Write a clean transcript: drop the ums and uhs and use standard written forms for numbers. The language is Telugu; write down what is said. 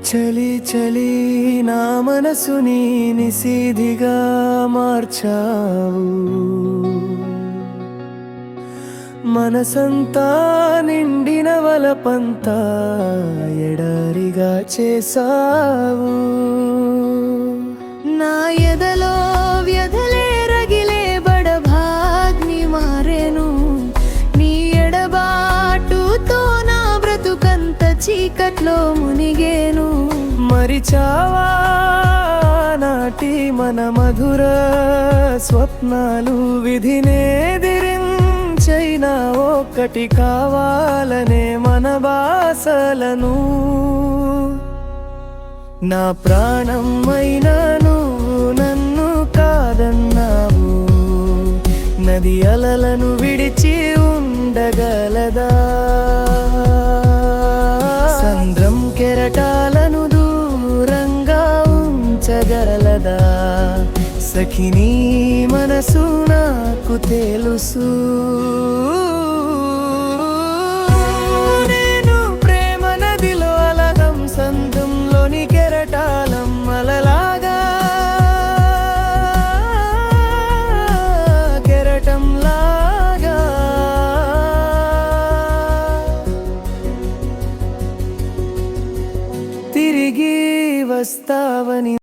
చలి చలి నా మనసుని నిశీధిగా మార్చావు, మనసంతా నిండిన వలపంతా ఎడారిగా చేసావు. నా ఎదలో వ్యధలే రగిలే బడభాగ్ని మారేను, నీ ఎడబాటుతో నా బ్రతుకంత చీకట్లో మునిగేను. మరిచావా నాటి మన మధుర స్వప్నాలు, విధినేదిరించైనా ఒక్కటి కావాలనే మన బాసలను. నా ప్రాణమైనా నువ్వు నన్ను కాదన్నావు, నది అలలను విడిచి ఉండగలదా, సంద్రం కెరటాలను దూరంగా ఉంచగలదా. సఖినీ మనసు నాకు తెలుసు, నేను ప్రేమ నదిలో అలగం సంద్రంలోని కెరటాలం అలలాగా, కెరటంలాగా. తిరిగి వస్తావని